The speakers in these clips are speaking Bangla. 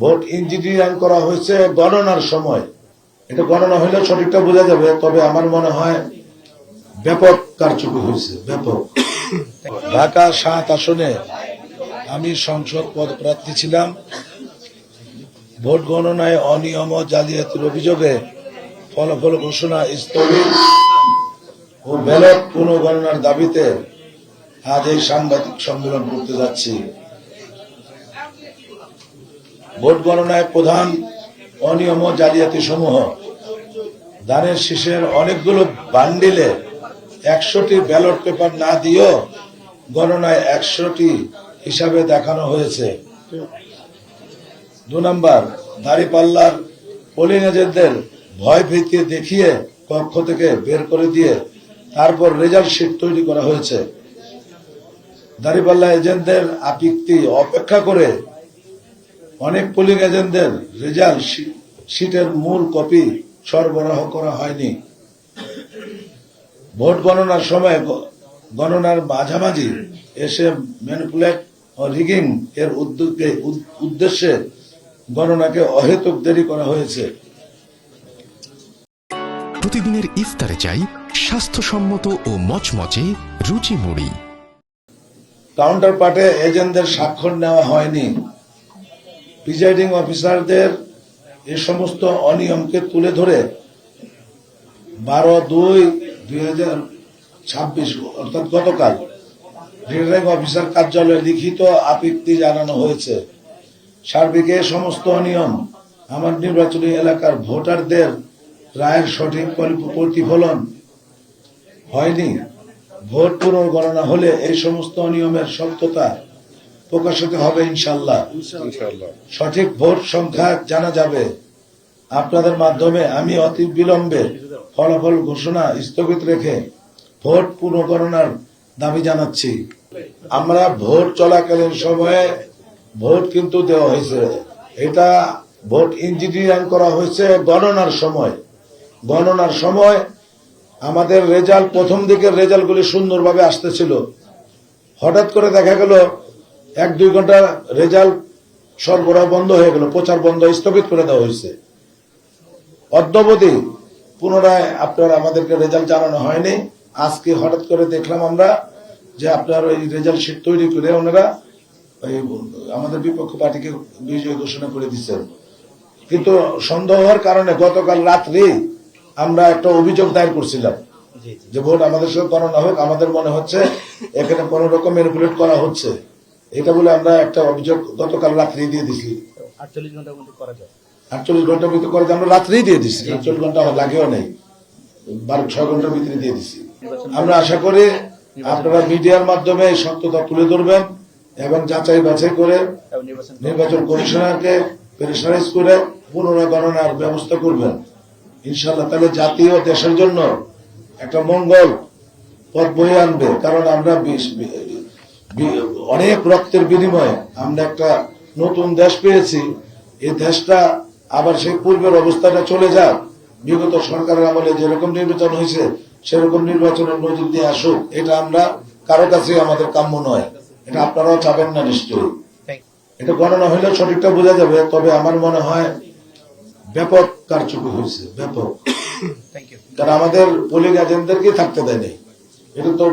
ভোট ইঞ্জিনিয়ারিং করা হয়েছে গণনার সময়। এটা গণনা হইলে সঠিকটা বোঝা যাবে, তবে আমার মনে হয় ব্যাপক কারচুপি হয়েছে, ব্যাপক। ঢাকা ৭ আসনে আমি সংসদ পদপ্রার্থী ছিলাম। ভোট গণনায় অনিয়ম ও জালিয়াতির অভিযোগে ফলাফল ঘোষণা স্থগিত ও ব্যালট পুনঃগণনার দাবিতে আজ এই সাংবাদিক সম্মেলন করতে যাচ্ছি। ভোট গণনায় প্রধান অনিয়ম ও জালিয়াতি সমূহ: ধানের শীষের অনেকগুলো বান্ডিলে ১০০টি ব্যালট পেপার না দিয়েও গণনায় ১০০টি হিসাবে দেখানো হয়েছে। ২ নম্বর, দাঁড়িপাল্লার পোলিং এজেন্টদের ভয় ভীতি দেখিয়ে কক্ষ থেকে বের করে দিয়ে তারপর রেজাল্ট শিট তৈরি করা হয়েছে। দাঁড়িপাল্লা এজেন্টদের আপত্তি অপেক্ষা করে অনেক পোলিং এজেন্টদের রেজাল্ট শিটের মূল কপি সরবরাহ করা হয়নি। ভোট গণনার সময় গণনার মাঝামাঝি এসে ম্যানিপুলেট ও রিগিং এর উদ্দেশ্যে গণনাকে অহেতুক দেরি করা হয়েছে। প্রতিদিনের ইফতারে চাই স্বাস্থ্যসম্মত ও মচমচে রুচি মুড়ি। কাউন্টার পার্টে এজেন্টদের স্বাক্ষর নেওয়া হয়নি। প্রিজাইডিং অফিসারদের এ সমস্ত অনিয়মকে তুলে ধরে ১২/২/২০২৬ অর্থাৎ গতকাল রিটার্নিং অফিসার কার্যালয়ে লিখিত আপত্তি জানানো হয়েছে। সার্বিক এ সমস্ত অনিয়ম আমার নির্বাচনী এলাকার ভোটারদের রায়ের সঠিক প্রতিফলন হয়নি। ভোট পুনর্গণনা হলে এই সমস্ত অনিয়মের সত্যতা প্রকাশিত হবে ইনশাল্লাহ। সঠিক ভোট সংখ্যা জানা যাবে। আপনাদের মাধ্যমে আমি অতি বিলম্বে ফলাফল ঘোষণা স্থগিত রেখে ভোট পুনর্গণনার দাবি জানাচ্ছি। আমরা ভোট চলাকালীন সময়ে ভোট কিন্তু দেওয়া হয়েছে। এটা ভোট ইঞ্জিনিয়ারিং করা হয়েছে গণনার সময়। গণনার সময় আমাদের রেজাল্ট, প্রথম দিকের রেজাল্টগুলি সুন্দরভাবে আসতেছিল। হঠাৎ করে দেখা গেল ১-২ ঘন্টা রেজাল্ট সরবরাহ বন্ধ হয়ে গেল, প্রচার বন্ধ, স্থগিত করে দেওয়া হয়েছে। অদ্যাবধি পুনরায় আপনার আমাদেরকে রেজাল্ট জানানো হয়নি। আজকে হঠাৎ করে দেখলাম আমরা যে আপনার ওই রেজাল্ট শিট তৈরি করে ওনারা আমাদের বিপক্ষ পার্টিকে বিজয় ঘোষণা করে দিচ্ছেন। কিন্তু সন্দেহ হওয়ার কারণে গতকাল রাত্রি আমরা একটা অভিযোগ দায়ের করছিলাম যে ভোট আমাদের সাথে গণনা হোক, আমাদের মনে হচ্ছে এখানে কোন রকম ম্যানিপুলেট করা হচ্ছে। এটা বলে আমরা একটা অভিযোগ গতকাল রাত্রি দিয়ে দিছি। ৪৮ ঘন্টার মধ্যে করা যায়। ৪৮ ঘন্টার ভিতরে করে আমরা রাত্রি দিয়ে দিচ্ছি। ৪৮ ঘন্টা লাগেও নেই, ৬ ঘন্টার ভিতরে দিয়ে দিচ্ছি। আমরা আশা করি আপনারা মিডিয়ার মাধ্যমে এই সত্যতা তুলে ধরবেন এবং যাচাই বাছাই করে নির্বাচন কমিশনারকে প্রেসারাইজ করে পুনর্গণনার ব্যবস্থা করবেন ইনশাল্লাহ। তাহলে জাতীয় দেশের জন্য একটা মঙ্গল পথ বয়ে আনবে। কারণ আমরা অনেক রক্তের বিনিময়ে আমরা একটা নতুন দেশ পেয়েছি। এই দেশটা আবার সেই পূর্বের অবস্থাটা চলে যাক। বিগত সরকারের আমলে যেরকম নির্বাচন হয়েছে সেরকম নির্বাচনের নজির দিয়ে আসুক। এটা আমরা কারো কাছে আমাদের কাম্য নয়। এটা আপনারাও চাবেন না নিশ্চয়ই। এটা গণনা হইলে সঠিকটা বোঝা যাবে, তবে আমার মনে হয় ব্যাপক কারচুপি হয়েছে, ব্যাপক। কারণ আমাদের পোলিং এজেন্টদেরকে থাকতে দেয়নি। এটা তো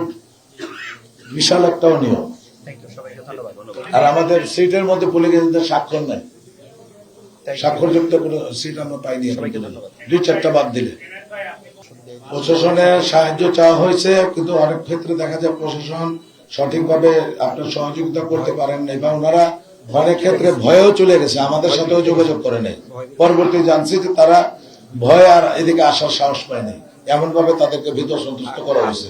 বিশাল একটা অনিয়ম। আর আমাদের সিটের মধ্যে পোলিং এজেন্টদের স্বাক্ষর নাই, স্বাক্ষরযুক্ত কোনো সিট আমরা পাইনি। ২-৪টা বাদ দিলে প্রশাসনের সাহায্য চাওয়া হয়েছে, কিন্তু অনেক ক্ষেত্রে দেখা যায় প্রশাসন সঠিকভাবে আপনার সহযোগিতা করতে পারেন নাই, বা ওনারা অনেক ক্ষেত্রে ভয়েও চলে গেছে, আমাদের সাথেও যোগাযোগ করে নাই। পরবর্তী জানছি যে তারা ভয় আর এদিকে আসার সাহস পায় নাই, এমন ভাবে তাদেরকে ভীত সন্তুষ্ট করা হয়েছে।